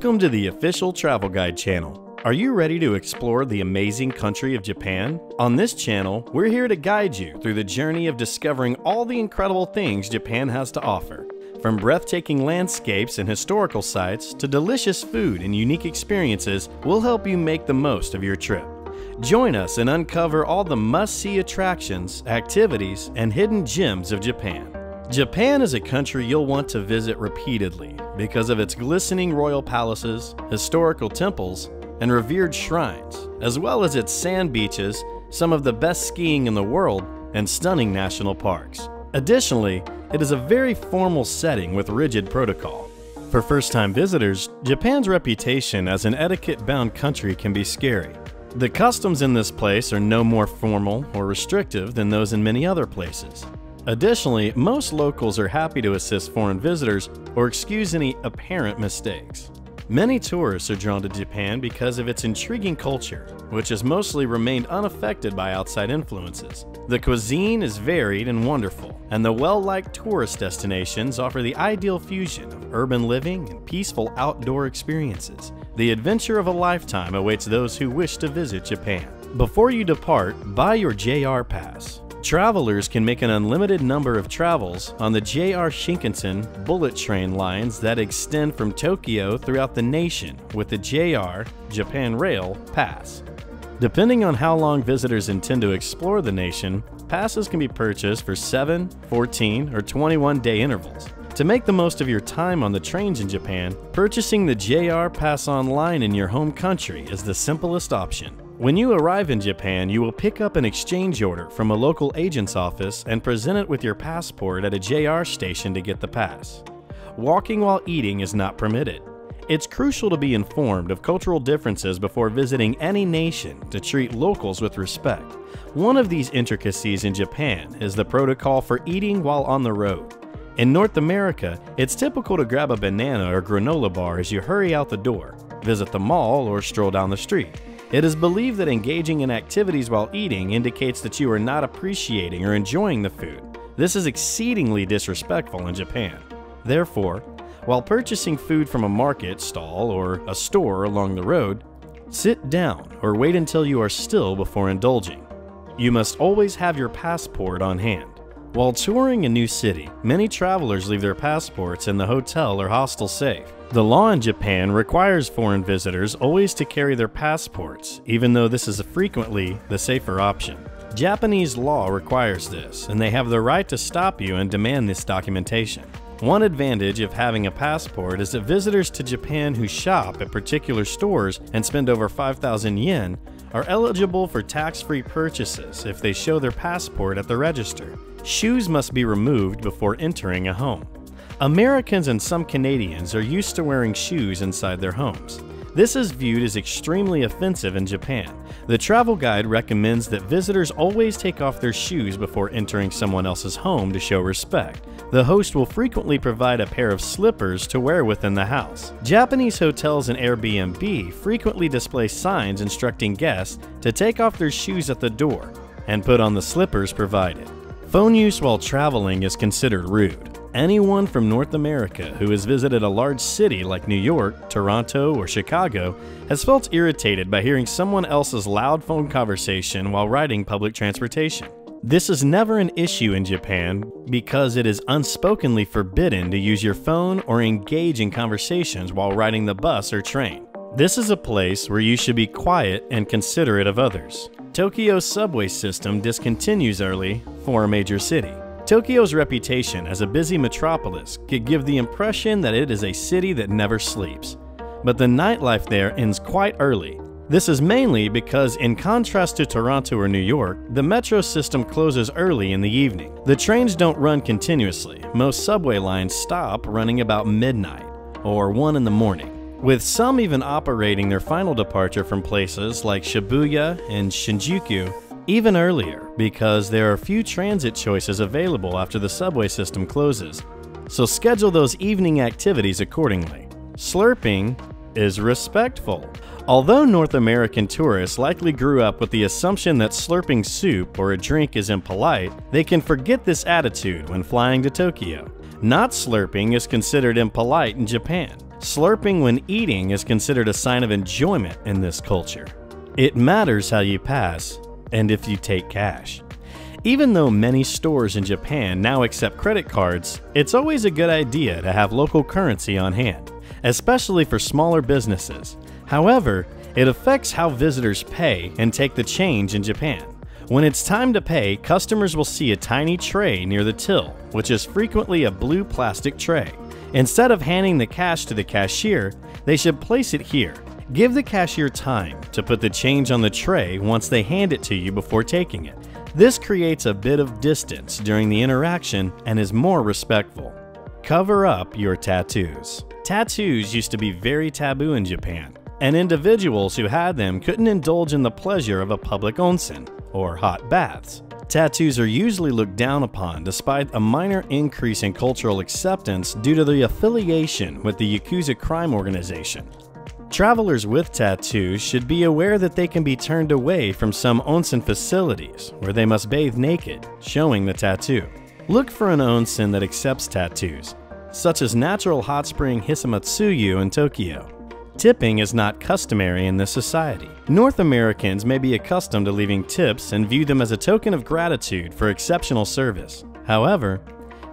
Welcome to the official travel guide channel. Are you ready to explore the amazing country of Japan? On this channel, we're here to guide you through the journey of discovering all the incredible things Japan has to offer. From breathtaking landscapes and historical sites to delicious food and unique experiences, we'll help you make the most of your trip. Join us and uncover all the must-see attractions, activities, and hidden gems of Japan. Japan is a country you'll want to visit repeatedly because of its glistening royal palaces, historical temples, and revered shrines, as well as its sand beaches, some of the best skiing in the world, and stunning national parks. Additionally, it is a very formal setting with rigid protocol. For first-time visitors, Japan's reputation as an etiquette-bound country can be scary. The customs in this place are no more formal or restrictive than those in many other places. Additionally, most locals are happy to assist foreign visitors or excuse any apparent mistakes. Many tourists are drawn to Japan because of its intriguing culture, which has mostly remained unaffected by outside influences. The cuisine is varied and wonderful, and the well-liked tourist destinations offer the ideal fusion of urban living and peaceful outdoor experiences. The adventure of a lifetime awaits those who wish to visit Japan. Before you depart, buy your JR Pass. Travelers can make an unlimited number of travels on the JR Shinkansen bullet train lines that extend from Tokyo throughout the nation with the JR Japan Rail Pass. Depending on how long visitors intend to explore the nation, passes can be purchased for 7, 14, or 21-day intervals. To make the most of your time on the trains in Japan, purchasing the JR Pass online in your home country is the simplest option. When you arrive in Japan, you will pick up an exchange order from a local agent's office and present it with your passport at a JR station to get the pass. Walking while eating is not permitted. It's crucial to be informed of cultural differences before visiting any nation to treat locals with respect. One of these intricacies in Japan is the protocol for eating while on the road. In North America, it's typical to grab a banana or granola bar as you hurry out the door, visit the mall, or stroll down the street. It is believed that engaging in activities while eating indicates that you are not appreciating or enjoying the food. This is exceedingly disrespectful in Japan. Therefore, while purchasing food from a market stall or a store along the road, sit down or wait until you are still before indulging. You must always have your passport on hand. While touring a new city, many travelers leave their passports in the hotel or hostel safe. The law in Japan requires foreign visitors always to carry their passports, even though this is frequently the safer option. Japanese law requires this, and they have the right to stop you and demand this documentation. One advantage of having a passport is that visitors to Japan who shop at particular stores and spend over 5,000 yen are eligible for tax-free purchases if they show their passport at the register. Shoes must be removed before entering a home. Americans and some Canadians are used to wearing shoes inside their homes. This is viewed as extremely offensive in Japan. The travel guide recommends that visitors always take off their shoes before entering someone else's home to show respect. The host will frequently provide a pair of slippers to wear within the house. Japanese hotels and Airbnb frequently display signs instructing guests to take off their shoes at the door and put on the slippers provided. Phone use while traveling is considered rude. Anyone from North America who has visited a large city like New York, Toronto, or Chicago has felt irritated by hearing someone else's loud phone conversation while riding public transportation. This is never an issue in Japan because it is unspokenly forbidden to use your phone or engage in conversations while riding the bus or train. This is a place where you should be quiet and considerate of others. Tokyo's subway system discontinues early for a major city. Tokyo's reputation as a busy metropolis could give the impression that it is a city that never sleeps. But the nightlife there ends quite early. This is mainly because, in contrast to Toronto or New York, the metro system closes early in the evening. The trains don't run continuously. Most subway lines stop running about midnight or 1 in the morning, with some even operating their final departure from places like Shibuya and Shinjuku even earlier, because there are few transit choices available after the subway system closes, so schedule those evening activities accordingly. Slurping is respectful. Although North American tourists likely grew up with the assumption that slurping soup or a drink is impolite, they can forget this attitude when flying to Tokyo. Not slurping is considered impolite in Japan. Slurping when eating is considered a sign of enjoyment in this culture. It matters how you pass and if you take cash. Even though many stores in Japan now accept credit cards, it's always a good idea to have local currency on hand, especially for smaller businesses. However, it affects how visitors pay and take the change in Japan. When it's time to pay, customers will see a tiny tray near the till, which is frequently a blue plastic tray. Instead of handing the cash to the cashier, they should place it here. Give the cashier time to put the change on the tray once they hand it to you before taking it. This creates a bit of distance during the interaction and is more respectful. Cover up your tattoos. Tattoos used to be very taboo in Japan, and individuals who had them couldn't indulge in the pleasure of a public onsen, or hot baths. Tattoos are usually looked down upon despite a minor increase in cultural acceptance due to the affiliation with the Yakuza crime organization. Travelers with tattoos should be aware that they can be turned away from some onsen facilities where they must bathe naked, showing the tattoo. Look for an onsen that accepts tattoos, such as Natural Hot Spring Hisamatsuyu in Tokyo. Tipping is not customary in this society. North Americans may be accustomed to leaving tips and view them as a token of gratitude for exceptional service. However,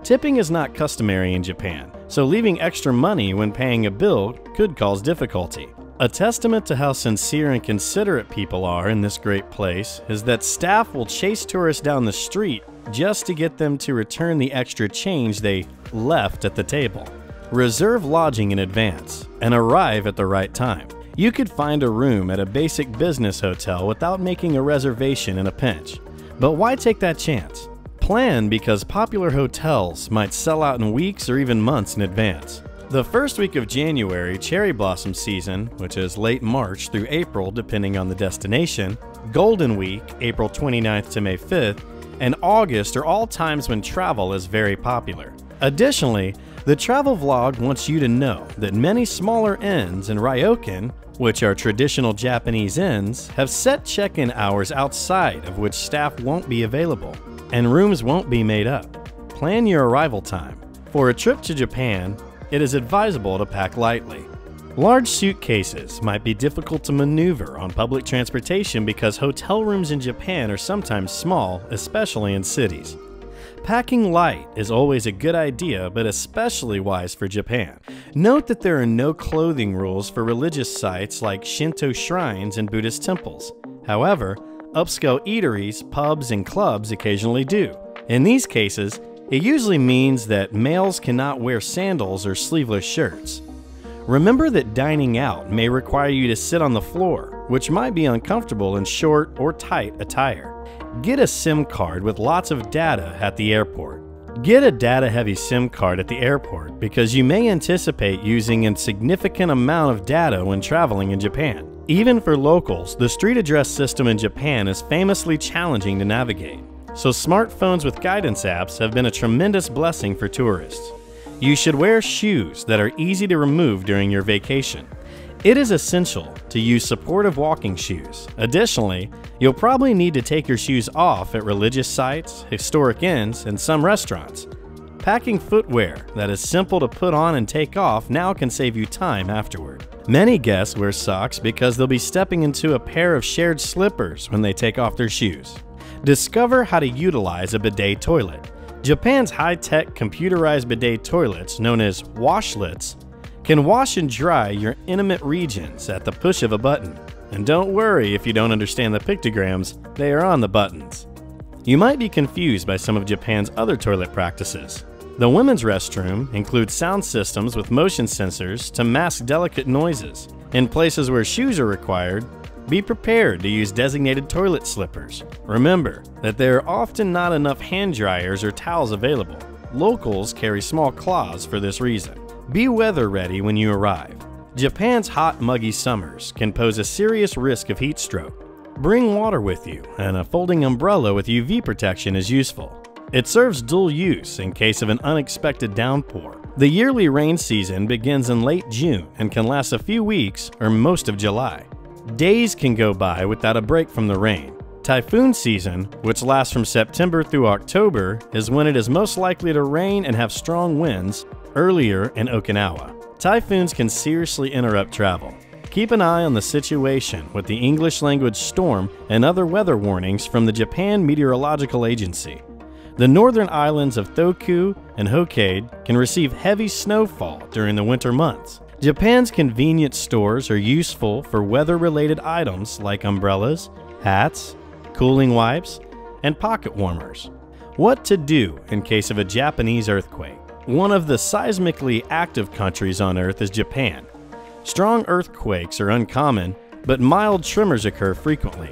tipping is not customary in Japan, so leaving extra money when paying a bill could cause difficulty. A testament to how sincere and considerate people are in this great place is that staff will chase tourists down the street just to get them to return the extra change they left at the table. Reserve lodging in advance and arrive at the right time. You could find a room at a basic business hotel without making a reservation in a pinch. But why take that chance? Plan because popular hotels might sell out in weeks or even months in advance. The first week of January, cherry blossom season, which is late March through April depending on the destination, Golden Week, April 29th to May 5th, and August are all times when travel is very popular. Additionally, the travel vlog wants you to know that many smaller inns in ryokan, which are traditional Japanese inns, have set check-in hours outside of which staff won't be available, and rooms won't be made up. Plan your arrival time. For a trip to Japan, it is advisable to pack lightly. Large suitcases might be difficult to maneuver on public transportation because hotel rooms in Japan are sometimes small, especially in cities. Packing light is always a good idea, but especially wise for Japan. Note that there are no clothing rules for religious sites like Shinto shrines and Buddhist temples. However, upscale eateries, pubs, and clubs occasionally do. In these cases, it usually means that males cannot wear sandals or sleeveless shirts. Remember that dining out may require you to sit on the floor, which might be uncomfortable in short or tight attire. Get a SIM card with lots of data at the airport. Get a data-heavy SIM card at the airport because you may anticipate using a significant amount of data when traveling in Japan. Even for locals, the street address system in Japan is famously challenging to navigate, so smartphones with guidance apps have been a tremendous blessing for tourists. You should wear shoes that are easy to remove during your vacation. It is essential to use supportive walking shoes. Additionally, you'll probably need to take your shoes off at religious sites, historic inns, and some restaurants. Packing footwear that is simple to put on and take off now can save you time afterward. Many guests wear socks because they'll be stepping into a pair of shared slippers when they take off their shoes. Discover how to utilize a bidet toilet. Japan's high-tech computerized bidet toilets, known as washlets, can wash and dry your intimate regions at the push of a button. And don't worry if you don't understand the pictograms, they are on the buttons. You might be confused by some of Japan's other toilet practices. The women's restroom includes sound systems with motion sensors to mask delicate noises. In places where shoes are required, be prepared to use designated toilet slippers. Remember that there are often not enough hand dryers or towels available. Locals carry small cloths for this reason. Be weather ready when you arrive. Japan's hot, muggy summers can pose a serious risk of heat stroke. Bring water with you, and a folding umbrella with UV protection is useful. It serves dual use in case of an unexpected downpour. The yearly rain season begins in late June and can last a few weeks or most of July. Days can go by without a break from the rain. Typhoon season, which lasts from September through October, is when it is most likely to rain and have strong winds earlier in Okinawa. Typhoons can seriously interrupt travel. Keep an eye on the situation with the English language storm and other weather warnings from the Japan Meteorological Agency. The northern islands of Tohoku and Hokkaido can receive heavy snowfall during the winter months. Japan's convenience stores are useful for weather-related items like umbrellas, hats, cooling wipes, and pocket warmers. What to do in case of a Japanese earthquake? One of the seismically active countries on Earth is Japan. Strong earthquakes are uncommon, but mild tremors occur frequently.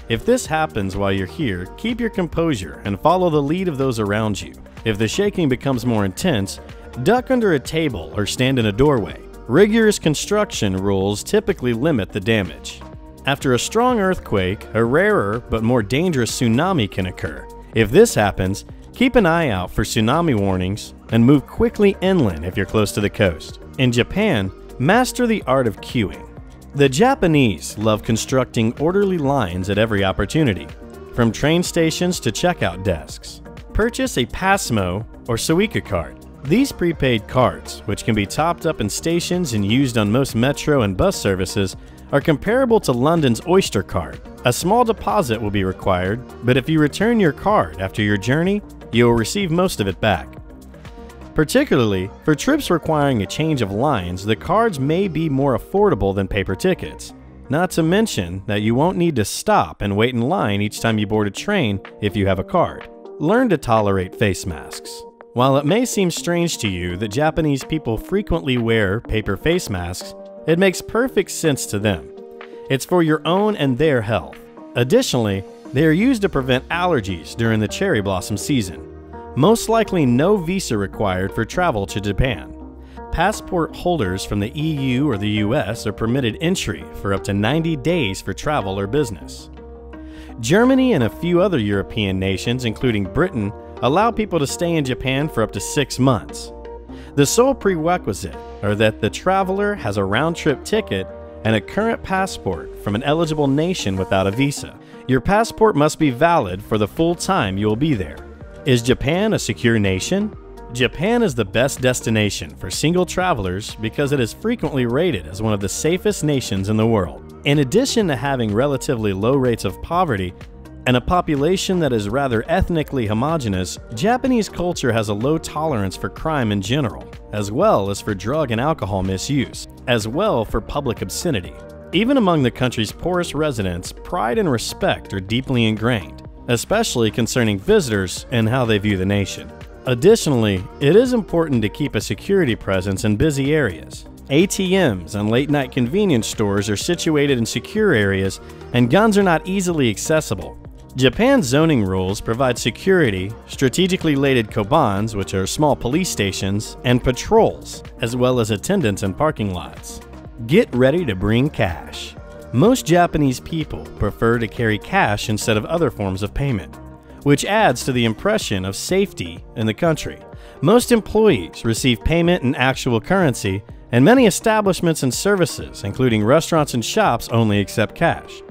If this happens while you're here, keep your composure and follow the lead of those around you. If the shaking becomes more intense, duck under a table or stand in a doorway. Rigorous construction rules typically limit the damage. After a strong earthquake, a rarer but more dangerous tsunami can occur. If this happens, keep an eye out for tsunami warnings and move quickly inland if you're close to the coast. In Japan, master the art of queuing. The Japanese love constructing orderly lines at every opportunity, from train stations to checkout desks. Purchase a Passmo or Suica card. These prepaid cards, which can be topped up in stations and used on most metro and bus services, are comparable to London's Oyster card. A small deposit will be required, but if you return your card after your journey, you will receive most of it back. Particularly for trips requiring a change of lines, the cards may be more affordable than paper tickets. Not to mention that you won't need to stop and wait in line each time you board a train if you have a card. Learn to tolerate face masks. While it may seem strange to you that Japanese people frequently wear paper face masks, it makes perfect sense to them. It's for your own and their health. Additionally, they are used to prevent allergies during the cherry blossom season. Most likely no visa required for travel to Japan. Passport holders from the EU or the US are permitted entry for up to 90 days for travel or business. Germany and a few other European nations, including Britain, allow people to stay in Japan for up to 6 months. The sole prerequisite are that the traveler has a round-trip ticket and a current passport from an eligible nation without a visa. Your passport must be valid for the full time you will be there. Is Japan a secure nation? Japan is the best destination for single travelers because it is frequently rated as one of the safest nations in the world. In addition to having relatively low rates of poverty and a population that is rather ethnically homogeneous, Japanese culture has a low tolerance for crime in general, as well as for drug and alcohol misuse, as well for public obscenity. Even among the country's poorest residents, pride and respect are deeply ingrained, especially concerning visitors and how they view the nation. Additionally, it is important to keep a security presence in busy areas. ATMs and late-night convenience stores are situated in secure areas, and guns are not easily accessible. Japan's zoning rules provide security, strategically laid kobans, which are small police stations, and patrols, as well as attendants in parking lots. Get ready to bring cash. Most Japanese people prefer to carry cash instead of other forms of payment, which adds to the impression of safety in the country. Most employees receive payment in actual currency, and many establishments and services, including restaurants and shops, only accept cash.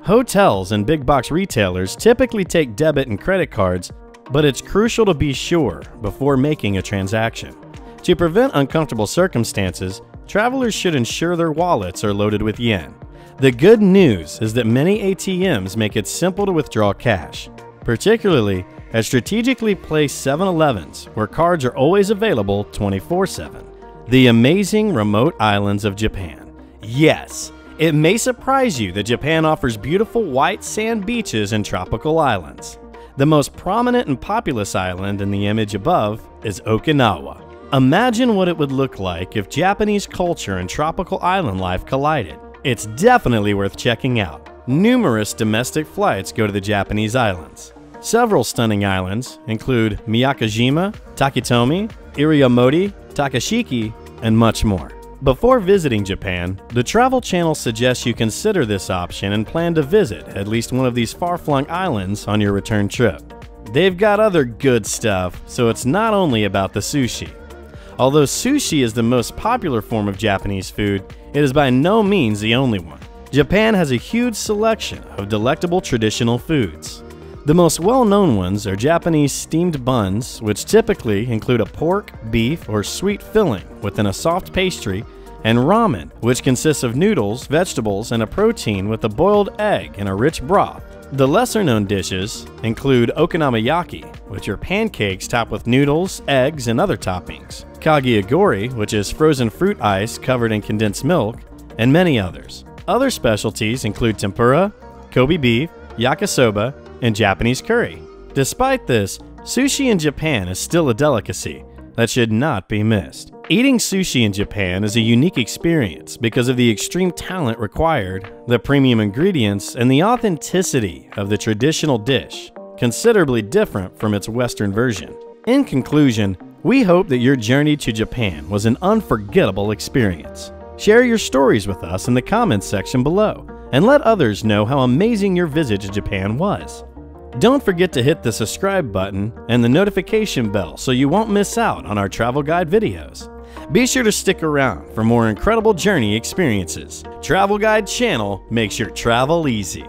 Hotels and big box retailers typically take debit and credit cards, but it's crucial to be sure before making a transaction. To prevent uncomfortable circumstances, travelers should ensure their wallets are loaded with yen. The good news is that many ATMs make it simple to withdraw cash, particularly at strategically placed 7-Elevens where cards are always available 24/7. The amazing remote islands of Japan. Yes, it may surprise you that Japan offers beautiful white sand beaches and tropical islands. The most prominent and populous island in the image above is Okinawa. Imagine what it would look like if Japanese culture and tropical island life collided. It's definitely worth checking out. Numerous domestic flights go to the Japanese islands. Several stunning islands include Miyajima, Takitomi, Iriyamoti, Takeshita, and much more. Before visiting Japan, the Travel Channel suggests you consider this option and plan to visit at least one of these far-flung islands on your return trip. They've got other good stuff, so it's not only about the sushi. Although sushi is the most popular form of Japanese food, it is by no means the only one. Japan has a huge selection of delectable traditional foods. The most well-known ones are Japanese steamed buns, which typically include a pork, beef, or sweet filling within a soft pastry, and ramen, which consists of noodles, vegetables, and a protein with a boiled egg in a rich broth. The lesser-known dishes include okonomiyaki, which are pancakes topped with noodles, eggs, and other toppings, kagiagori, which is frozen fruit ice covered in condensed milk, and many others. Other specialties include tempura, Kobe beef, yakisoba, and Japanese curry. Despite this, sushi in Japan is still a delicacy that should not be missed. Eating sushi in Japan is a unique experience because of the extreme talent required, the premium ingredients, and the authenticity of the traditional dish, considerably different from its Western version. In conclusion, we hope that your journey to Japan was an unforgettable experience. Share your stories with us in the comments section below, and let others know how amazing your visit to Japan was. Don't forget to hit the subscribe button and the notification bell so you won't miss out on our travel guide videos. Be sure to stick around for more incredible journey experiences. Travel Guide Channel makes your travel easy.